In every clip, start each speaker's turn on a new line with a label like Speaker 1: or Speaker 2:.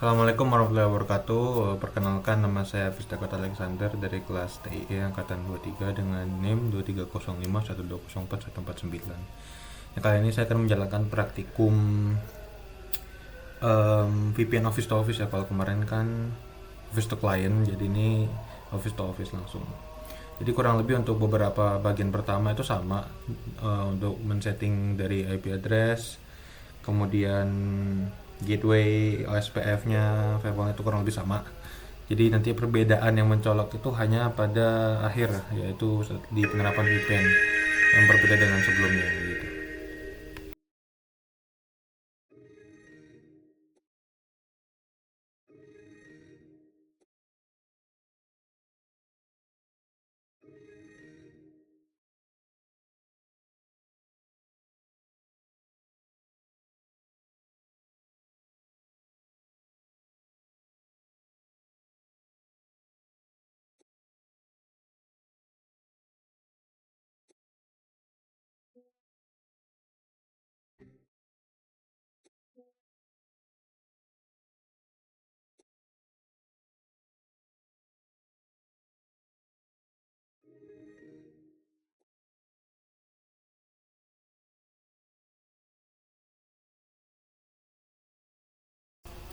Speaker 1: Assalamualaikum warahmatullahi wabarakatuh. Perkenalkan, nama saya Fistakot Alexander dari kelas TIE Angkatan 23 dengan NIM 2305120449. Kali ini saya akan menjalankan praktikum VPN Office to Office ya. Kalau kemarin kan Office to Client, jadi ini Office to Office langsung. Jadi kurang lebih untuk beberapa bagian pertama itu sama, untuk men-setting dari IP address, kemudian gateway, OSPF-nya, firewall itu kurang lebih sama. Jadi nanti perbedaan yang mencolok itu hanya pada akhir, yaitu di penerapan VPN yang berbeda dengan sebelumnya gitu.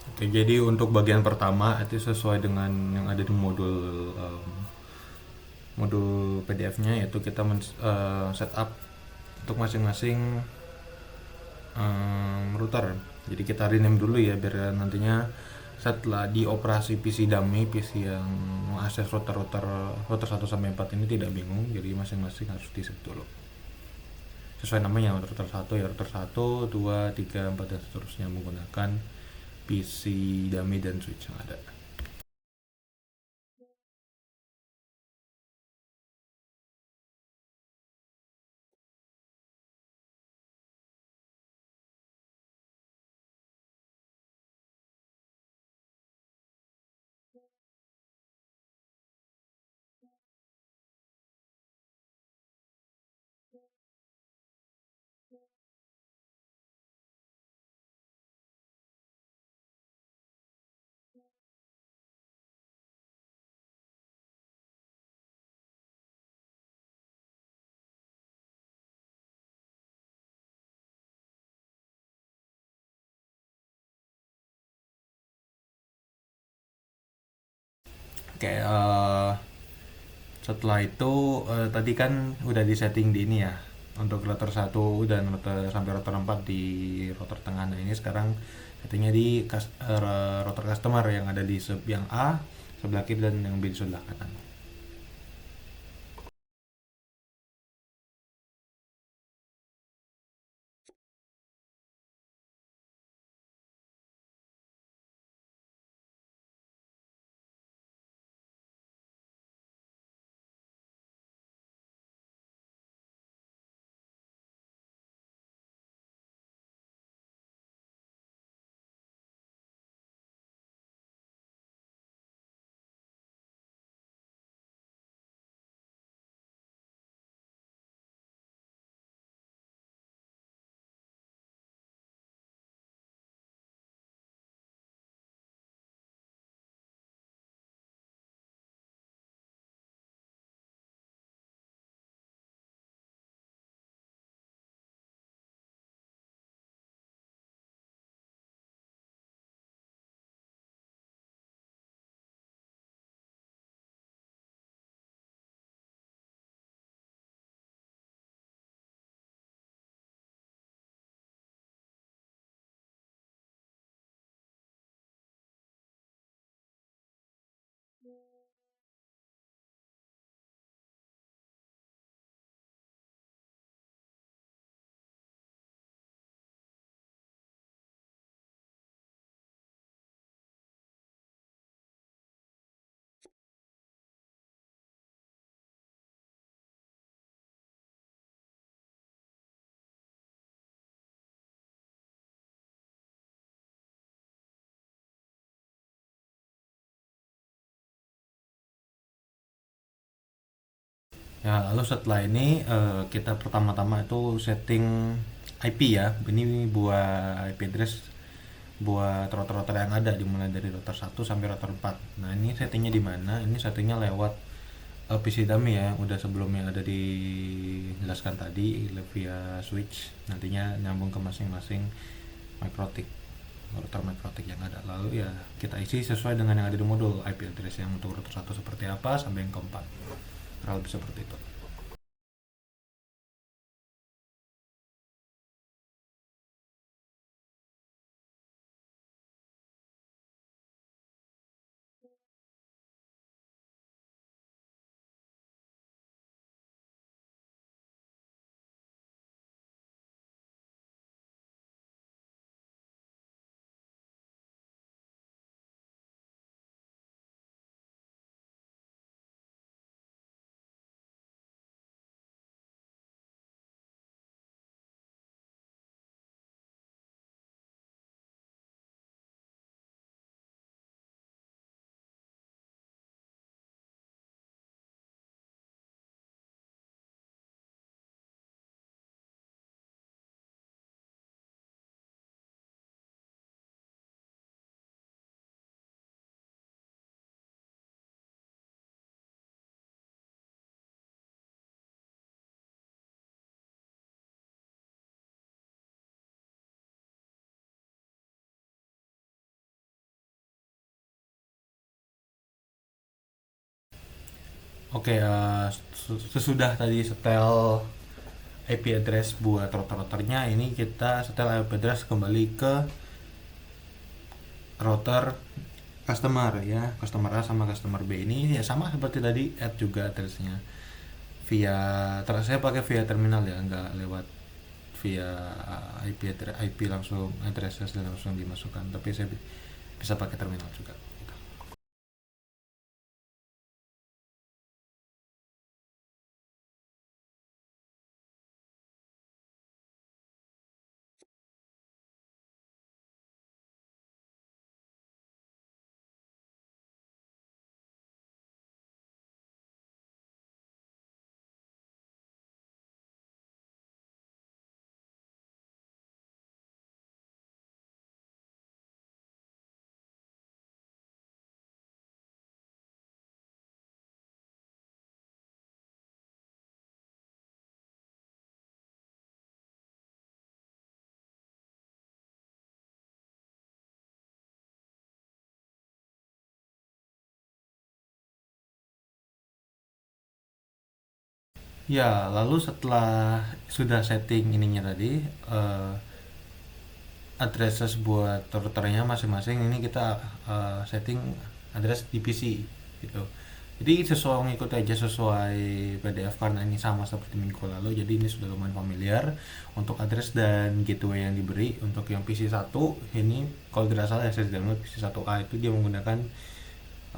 Speaker 1: Oke, jadi untuk bagian pertama itu sesuai dengan yang ada di modul PDF-nya, yaitu kita setup untuk masing-masing router. Jadi kita rename dulu ya, biar nantinya setelah dioperasi PC dummy, PC yang mengakses router 1 sampai 4 ini tidak bingung. Jadi masing-masing harus di set dulu sesuai namanya, router 1 ya router 1, 2, 3, 4 dan seterusnya, menggunakan PC dummy dan switch yang ada. Oke, setelah itu tadi kan udah di setting di ini ya, untuk router 1 dan sampai router 4 di router tengah. Nah, ini sekarang settingnya di router customer yang ada di sub yang A sebelah kiri dan yang B di sebelah kanan. Ya, lalu setelah ini kita pertama-tama itu setting IP ya. Ini buat IP address buat router-router yang ada, dimulai dari router 1 sampai router 4. Nah ini settingnya di mana? Ini settingnya lewat PC dummy ya, udah sebelumnya ada dijelaskan tadi via switch, nantinya nyambung ke masing-masing MikroTik, router MikroTik yang ada. Lalu ya kita isi sesuai dengan yang ada di modul, IP address yang untuk router 1 seperti apa sampai yang keempat, kurang lebih seperti itu. Oke, sesudah tadi setel IP address buat router-routernya, ini kita setel IP address kembali ke router customer ya, customer A sama customer B. Ini ya sama seperti tadi, add juga addressnya via saya pakai via terminal ya, nggak lewat via IP langsung, addressnya langsung dimasukkan, tapi saya bisa pakai terminal juga gitu. Ya, lalu setelah sudah setting ininya tadi, addresses buat routernya masing-masing, ini kita setting address di PC gitu. Jadi sesuai, ngikut aja sesuai PDF karena ini sama seperti minggu lalu, jadi ini sudah lumayan familiar untuk address dan gateway yang diberi. Untuk yang PC 1 ini kalau tidak salah SSD download PC 1A itu dia menggunakan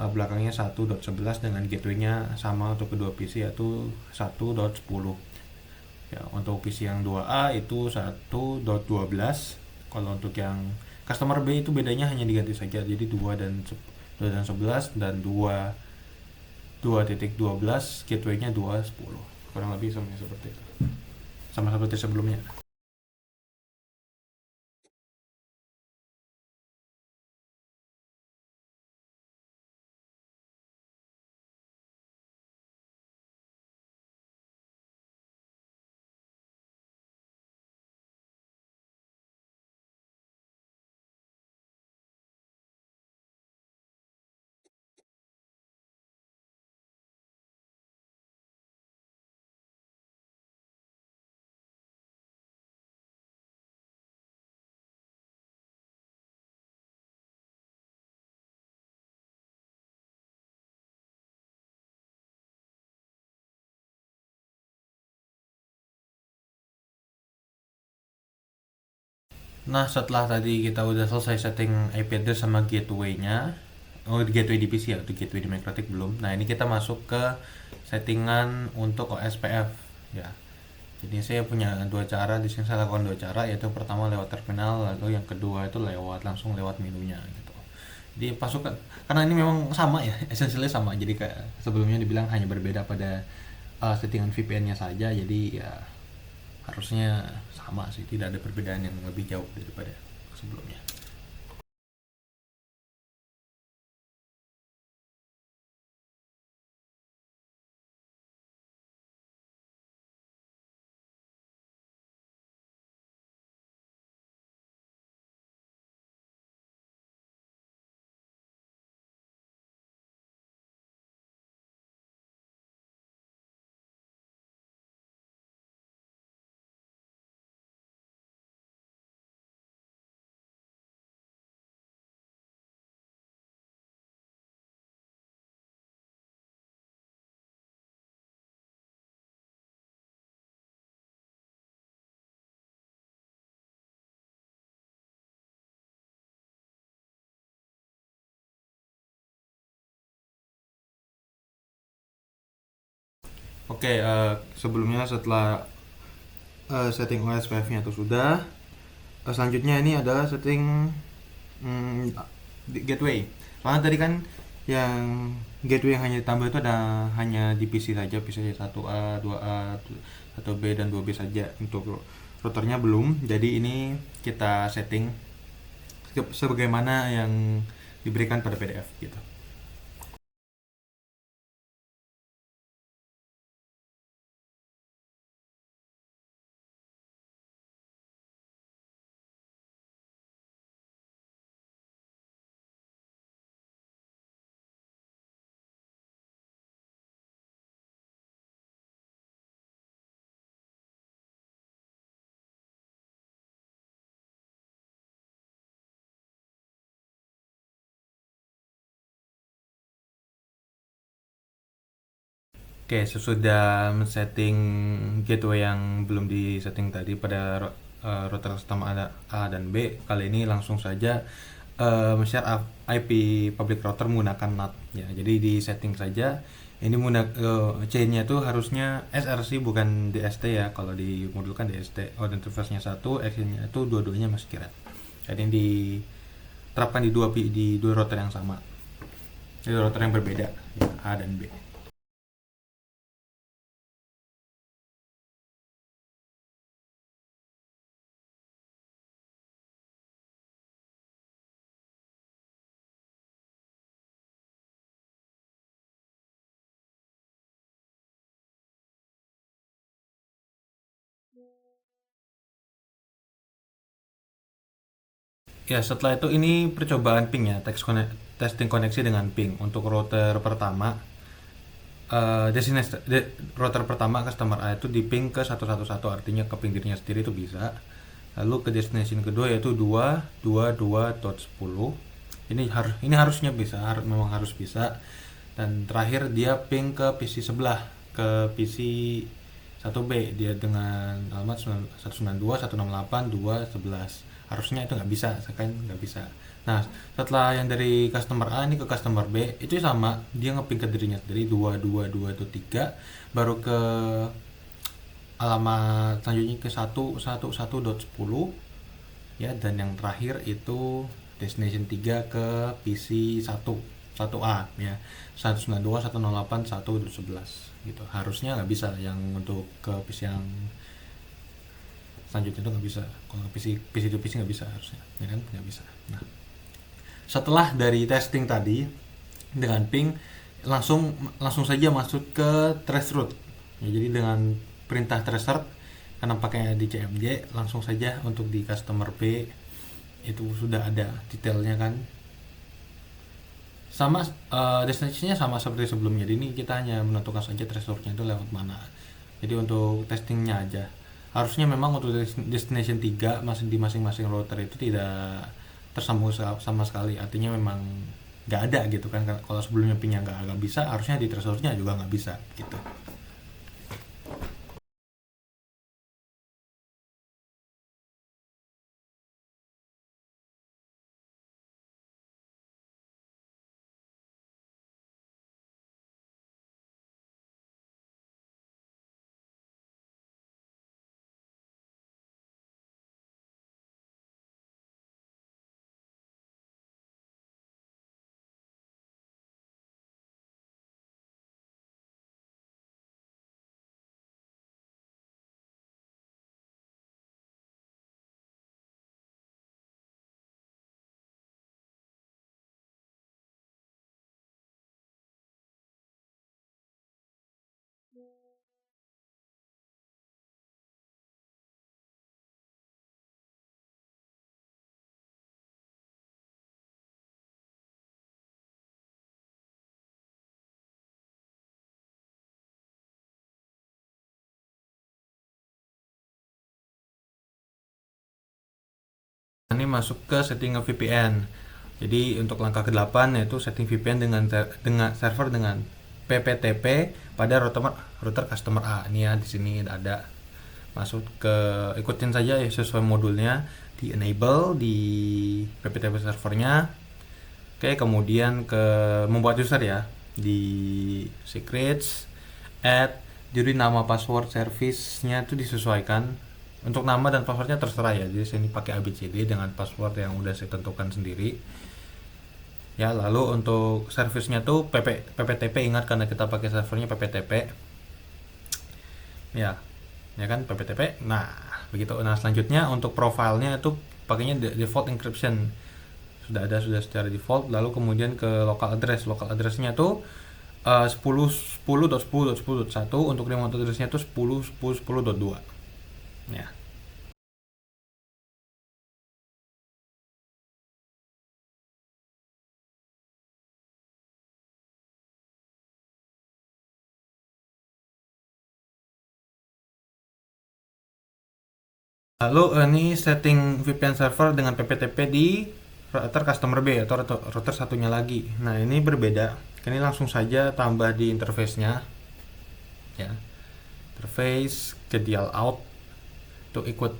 Speaker 1: belakangnya 1.11 dengan gateway-nya sama untuk kedua PC yaitu 1.10. Ya, untuk PC yang 2A itu 1.12. Kalau untuk yang customer B itu bedanya hanya diganti saja, jadi 2 dan 11 dan 2.12, gateway-nya 2.10. Kurang lebih sama seperti itu. Sama seperti sebelumnya. Nah, setelah tadi kita udah selesai setting IP address sama gateway-nya, oh gateway di PC ya, untuk gateway di MikroTik belum. Nah, ini kita masuk ke settingan untuk OSPF ya. Jadi saya punya dua cara, di sini saya lakukan dua cara, yaitu pertama lewat terminal, lalu yang kedua itu langsung lewat menunya gitu. Jadi pasukan, karena ini memang sama ya, essentially sama. Jadi kayak sebelumnya dibilang hanya berbeda pada settingan VPN-nya saja, jadi ya harusnya sama sih, tidak ada perbedaan yang lebih jauh daripada sebelumnya. Oke, sebelumnya setelah setting OS 5 nya itu sudah, selanjutnya ini adalah setting gateway. Soalnya tadi kan yang gateway yang hanya ditambah itu ada hanya di PC saja, PC 1A, 2A, 1B dan 2B saja. Untuk routernya belum. Jadi ini kita setting sebagaimana yang diberikan pada PDF gitu. Oke, sesudah men-setting gateway yang belum di-setting tadi pada router custom A dan B, kali ini langsung saja share IP public router menggunakan NAT ya. Jadi di setting saja ini chain-nya tuh harusnya SRC bukan DST ya. Kalau di modul kan DST. Oh, dan interface-nya satu, action-nya itu dua-duanya masih kira. Jadi ini diterapkan di dua router yang sama. Di dua router yang berbeda ya, A dan B. Ya, setelah itu ini percobaan ping ya, testing koneksi dengan ping. Untuk router pertama, router pertama customer A itu di ping ke 111, artinya ke ping dirinya sendiri itu bisa. Lalu ke destination kedua yaitu 222.10. Ini harusnya bisa, memang harus bisa. Dan terakhir dia ping ke PC sebelah, ke PC 1B, dia dengan alamat 192.168.2.11. Harusnya itu nggak bisa, kan nggak bisa. Nah, setelah yang dari customer A ini ke customer B itu sama, dia ngeping ke dirinya sendiri 222.3, baru ke alamat selanjutnya ke 111.10 ya, dan yang terakhir itu destination 3 ke PC 1A ya, 192.108.1.11 gitu. Harusnya nggak bisa yang untuk ke PC yang selanjutnya itu nggak bisa. Kalau PC to PC nggak bisa harusnya, ya kan, nggak bisa. Nah, setelah dari testing tadi dengan ping, langsung saja masuk ke traceroute ya. Jadi dengan perintah traceroute, karena pakainya di CMJ, langsung saja untuk di customer B itu sudah ada detailnya kan, sama destinasinya sama seperti sebelumnya. Jadi ini kita hanya menentukan saja traceroute-nya itu lewat mana. Jadi untuk testingnya aja, harusnya memang untuk destination 3 masih di masing-masing router itu tidak tersambung sama sekali, artinya memang nggak ada gitu kan. Kalau sebelumnya pingnya nggak bisa, harusnya di traceroute-nya juga nggak bisa gitu. Ini masuk ke setting VPN. Jadi untuk langkah ke-8 yaitu setting VPN dengan server dengan PPTP pada router customer A. Ini ya, di sini ada. Masuk ke, ikutin saja ya sesuai modulnya, di enable di PPTP servernya. Oke, kemudian ke membuat user ya, di secrets, add, Jadi nama password service-nya itu disesuaikan. Untuk nama dan passwordnya terserah ya. Jadi saya ini pakai ABCD dengan password yang udah saya tentukan sendiri. Ya, lalu untuk service-nya tuh PPTP, ingat karena kita pakai servernya PPTP. Ya kan PPTP. Nah, begitu. Nah, selanjutnya untuk profilnya itu pakainya default encryption. Sudah secara default. Lalu kemudian ke local address. Local address-nya tuh 10.10.10.10.1, untuk remote address-nya tuh 10.10.10.2. Ya. Lalu ini setting VPN server dengan PPTP di router customer B atau router satunya lagi. Nah, ini berbeda. Ini langsung saja tambah di interface-nya. Ya. Interface ke dial out tuh ikut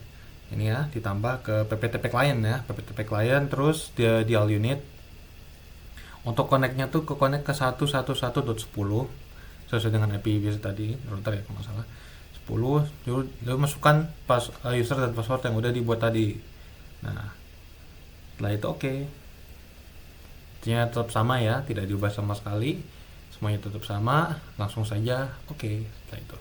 Speaker 1: ini ya, ditambah ke PPTP client ya. PPTP client terus dia dial unit. Untuk connect-nya tuh ke connect ke 111.10 sesuai dengan IP biasa tadi, router ya kalau nggak salah. 10, lalu masukkan user dan password yang udah dibuat tadi. Nah, setelah itu oke. Artinya tetap sama ya, tidak diubah sama sekali. Semuanya tetap sama, langsung saja oke setelah itu.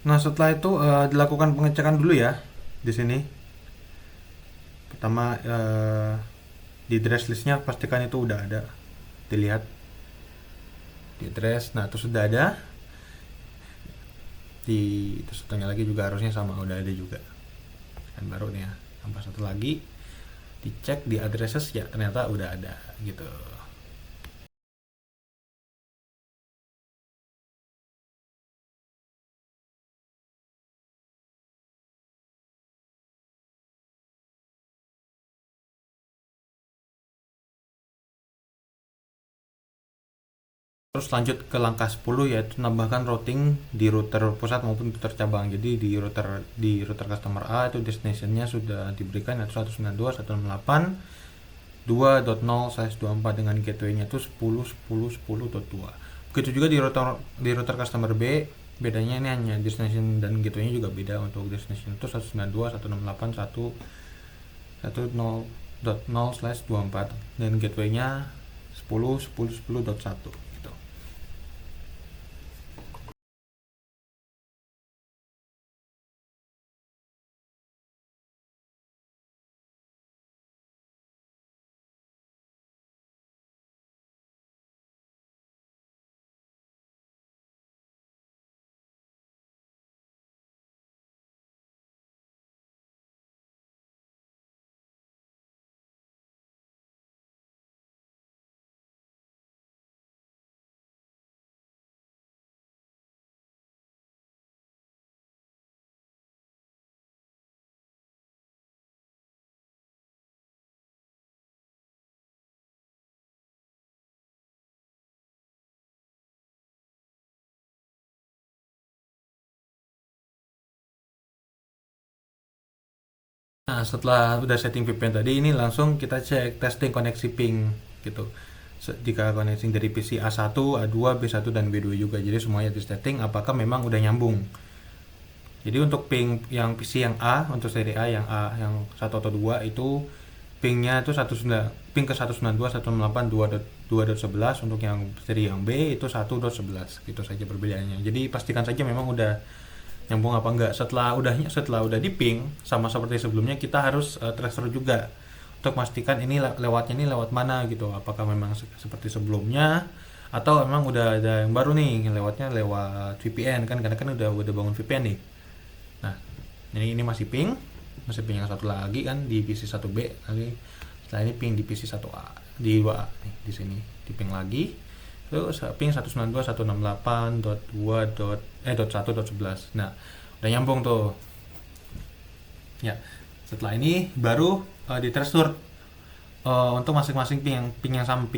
Speaker 1: Nah, setelah itu dilakukan pengecekan dulu ya di sini. Pertama di address listnya pastikan itu udah ada, dilihat di address. Nah, itu sudah ada. Terus satunya lagi juga harusnya sama, udah ada juga. Dan baru nih ya, tambah satu lagi, dicek di addresses ya ternyata udah ada gitu. Terus lanjut ke langkah 10, yaitu tambahkan routing di router pusat maupun router cabang. Jadi di router customer A itu destinationnya sudah diberikan yaitu 192.168.2.0/24 dengan gateway-nya itu 10.10.10.2. Begitu juga di router customer B, bedanya ini hanya destination dan gateway-nya juga beda. Untuk destination itu 192.168.1.10.0/24 dan gateway-nya 10.10.10.1 gitu. Nah, setelah udah setting VPN tadi, ini langsung kita cek testing koneksi ping gitu. Jika koneksi dari PC A1, A2, B1 dan B2 juga. Jadi semuanya di setting apakah memang udah nyambung. Jadi untuk ping yang PC yang A, untuk seri A yang 1 atau 2 itu pingnya itu 19, ping ke 192.168.2.11. Untuk yang seri yang B itu 1.11. Gitu saja perbedaannya. Jadi pastikan saja memang udah nyambung apa enggak. Setelah udah di ping sama seperti sebelumnya, kita harus transfer juga untuk memastikan ini lewatnya ini lewat mana gitu, apakah memang seperti sebelumnya atau memang udah ada yang baru nih lewatnya lewat VPN kan, karena kan udah bangun VPN nih. Nah, ini masih ping yang satu lagi kan di PC 1B, nanti setelah ini ping di PC 1A di 2A nih, di sini di ping lagi. Terus ping 192.168.2.1.11. Nah, udah nyambung tuh. Ya, setelah ini baru di transfer untuk masing-masing pingnya sama,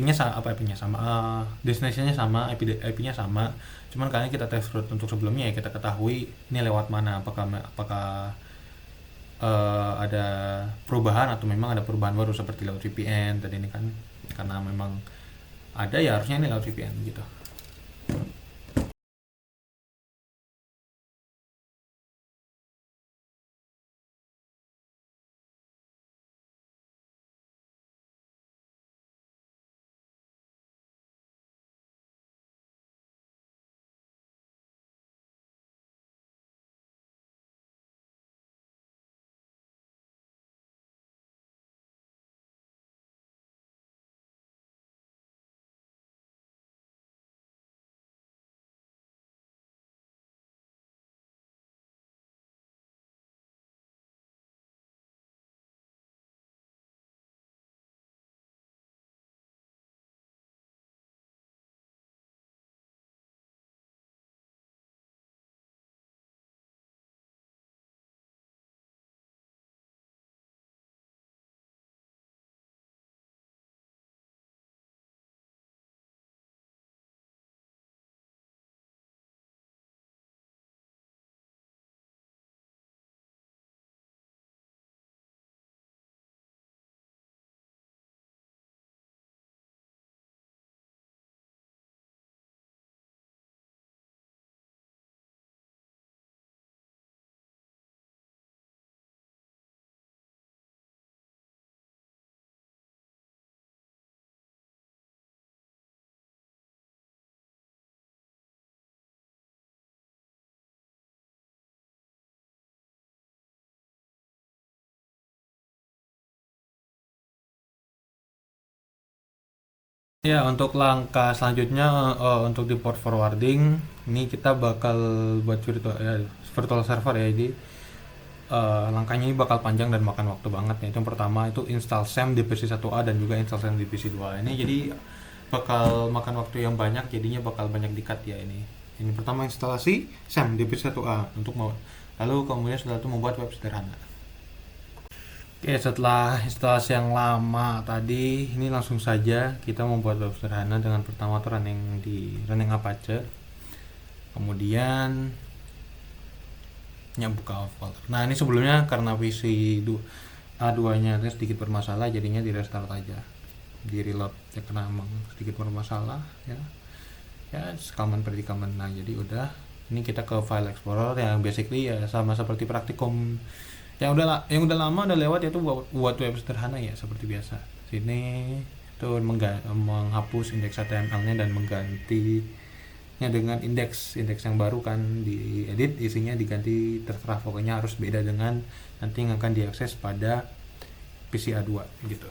Speaker 1: destinationnya sama, IP-nya sama. Cuman kayaknya kita transfer untuk sebelumnya ya kita ketahui ini lewat mana, apakah ada perubahan atau memang ada perubahan baru seperti lewat VPN tadi ini kan, karena memang ada ya harusnya ini lewat VPN gitu. Ya, untuk langkah selanjutnya untuk di port forwarding ini kita bakal buat virtual server ya. Jadi langkahnya ini bakal panjang dan makan waktu banget ya. Itu yang pertama itu install SAM di PC 1A dan juga install SAM di PC 2. Ini jadi bakal makan waktu yang banyak, jadinya bakal banyak di-cut ya ini. Ini pertama instalasi SAM di PC 1A untuk mau, lalu kemudian setelah itu membuat web sederhana. Oke, setelah instalasi yang lama tadi, ini langsung saja kita membuat web sederhana dengan pertama tuh running Apache. Kemudian buka folder. Nah, ini sebelumnya karena PC A2-nya sedikit bermasalah, jadinya di restart aja. Di reload ya karena emang sedikit bermasalah ya. Ya, common pretty common. Nah, jadi udah. Ini kita ke file explorer yang basically ya sama seperti praktikum yang udah lama udah lewat, yaitu buat web sederhana ya seperti biasa. Sini tuh menghapus indeks HTML-nya dan menggantinya dengan indeks yang baru kan, diedit isinya diganti, terserah pokoknya harus beda dengan nanti yang akan diakses pada PC A2 gitu.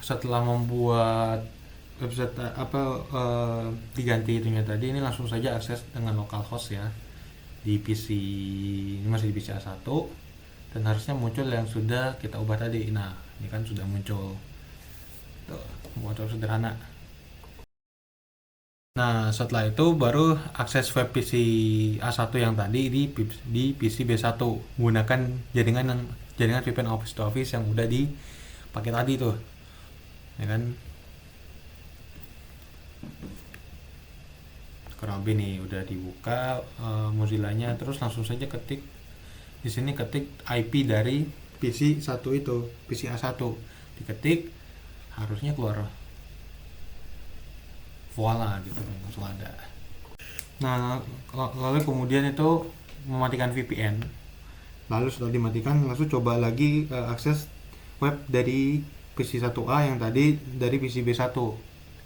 Speaker 1: Setelah membuat website diganti itunya tadi, ini langsung saja akses dengan localhost ya di PC, ini masih di PC A1 dan harusnya muncul yang sudah kita ubah tadi. Nah, ini kan sudah muncul tuh, buat web sederhana. Nah, setelah itu baru akses web PC A1 yang tadi di PC B1 menggunakan jaringan VPN Office to Office yang udah dipakai tadi tuh. Ya kan? Kurang lebih nih udah dibuka Mozilla-nya, terus langsung saja ketik di sini, ketik IP dari PC 1 itu, PC A1 diketik, harusnya keluar voila gitu, langsung ada. Nah, lalu kemudian itu mematikan VPN. Lalu setelah dimatikan, langsung coba lagi akses web dari PC 1A yang tadi dari PC B1.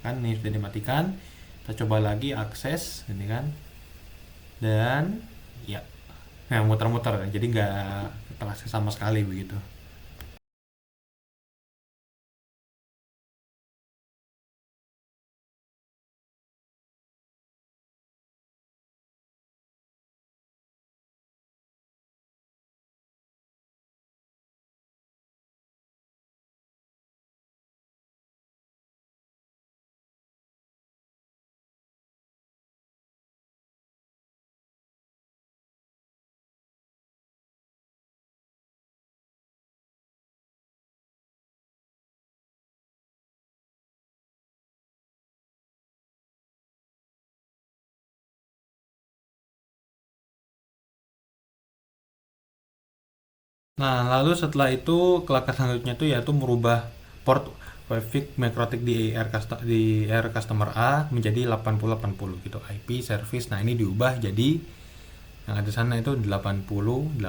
Speaker 1: Kan ini sudah dimatikan. Kita coba lagi akses ini kan. Dan ya, muter-muter. Jadi nggak terakses sama sekali begitu. Nah, lalu setelah itu kelangkah selanjutnya itu yaitu merubah port WiFi Makrotik di AR customer A menjadi 8080 gitu, IP service. Nah, ini diubah jadi yang ada sana itu 8080.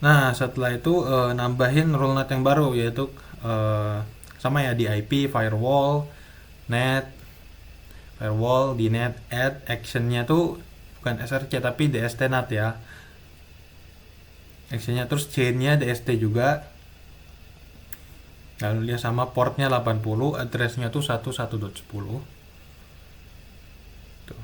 Speaker 1: Nah, setelah itu nambahin rule net yang baru yaitu eh, sama ya di IP net firewall di net add actionnya tuh bukan SRC tapi DST NAT ya. Actionnya terus chainnya DST juga. Lalu dia sama portnya 80, addressnya tuh 11.10. Tuh.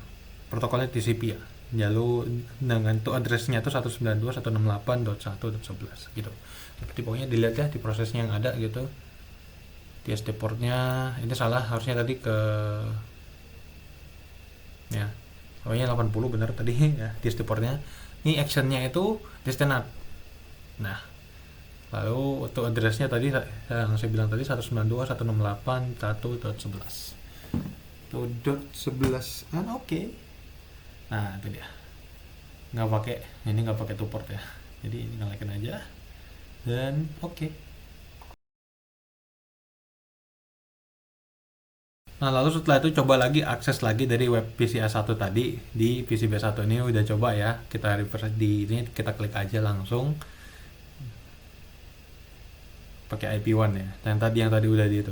Speaker 1: Protokolnya TCP ya. Lalu dengan tuh addressnya tuh 192.168.1.11 gitu. Jadi pokoknya dilihat ya di prosesnya yang ada gitu. DST portnya ini salah, harusnya tadi ke ya. Pokoknya 80 benar tadi ya DST portnya. Ini actionnya itu DST NAT. Nah, lalu untuk addressnya tadi yang saya bilang tadi 192.168.1.11. Tuh dot 11 kan oke. Nah, itu dia. Nggak pakai ini nggak pakai support ya. Jadi ini nyalakan aja dan oke. Nah, lalu setelah itu coba lagi akses lagi dari web PCA1 tadi di PCB1 ini udah coba ya. Kita reverse di ini kita klik aja langsung pakai IP1 ya. Yang tadi udah di itu.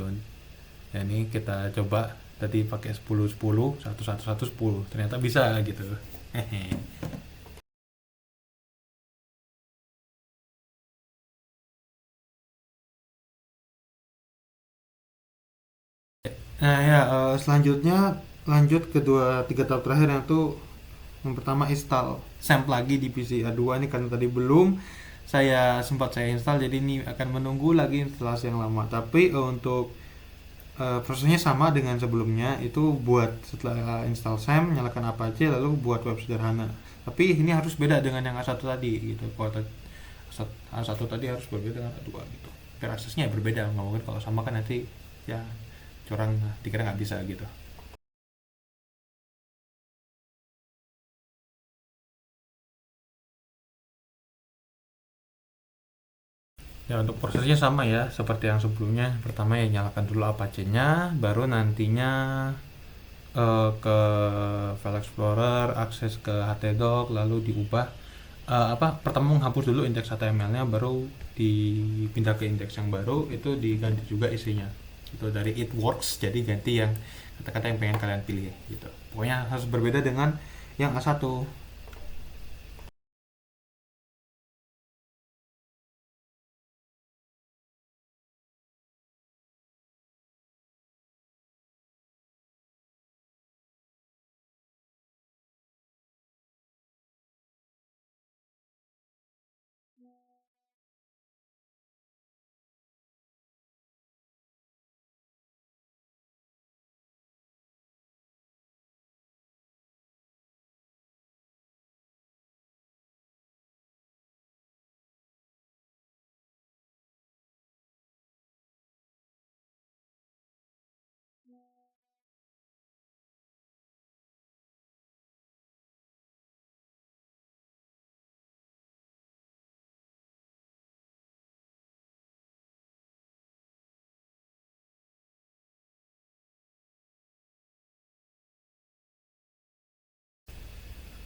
Speaker 1: Ya ini kita coba tadi pakai 10 10 1 1 1 10. Ternyata bisa gitu. Hehe. Nah ya, selanjutnya lanjut ke tiga tahap terakhir yang tuh yang pertama install SAMP lagi di PC A2 ini karena tadi belum saya install jadi ini akan menunggu lagi instalasi yang lama. Tapi untuk prosesnya sama dengan sebelumnya itu buat setelah install SAMP nyalakan Apache lalu buat web sederhana. Tapi ini harus beda dengan yang A1 tadi gitu. Kalau A1 tadi harus berbeda dengan A2 gitu. Biar aksesnya berbeda, nggak mungkin kalau sama kan nanti ya curang dikira nggak bisa gitu. Ya untuk prosesnya sama ya seperti yang sebelumnya. Pertama ya nyalakan dulu Apache-nya, baru nantinya ke File Explorer, akses ke htdoc, lalu diubah pertama menghapus dulu indeks HTML-nya, baru dipindah ke indeks yang baru, itu diganti juga isinya. Itu dari it works jadi ganti yang kata-kata yang pengen kalian pilih gitu. Pokoknya harus berbeda dengan yang A1.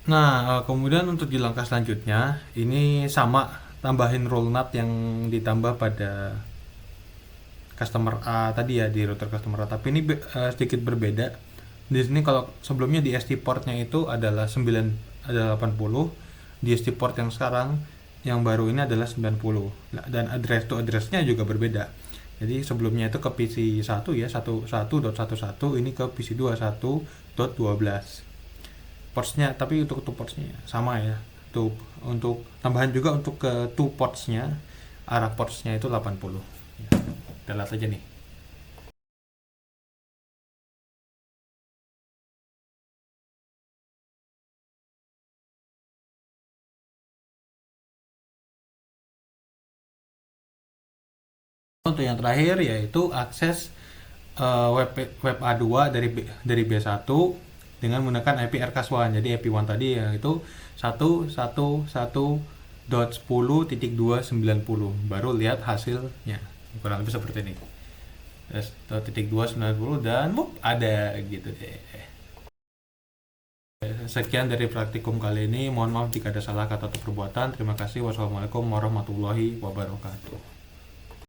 Speaker 1: Nah, kemudian untuk di langkah selanjutnya, ini sama tambahin role nut yang ditambah pada customer A tadi ya di router customer A, tapi ini sedikit berbeda. Di sini kalau sebelumnya di SD portnya itu adalah 80, di SD port yang sekarang yang baru ini adalah 90. Nah, dan address to addressnya juga berbeda. Jadi sebelumnya itu ke PC 1 ya 11.11, ini ke PC 21.12. Portsnya tapi untuk two portsnya sama ya. Tuh untuk tambahan juga untuk ke two portsnya arah portsnya itu 80 ya. Kita lihat aja nih. Untuk yang terakhir yaitu akses web A2 dari B1 dengan menggunakan IP RCAS1. Jadi IP1 tadi yang itu 111.10.290, baru lihat hasilnya kurang lebih seperti ini. 1.290 dan ada gitu deh. Sekian dari praktikum kali ini. Mohon maaf jika ada salah kata atau perbuatan. Terima kasih. Wassalamualaikum warahmatullahi wabarakatuh.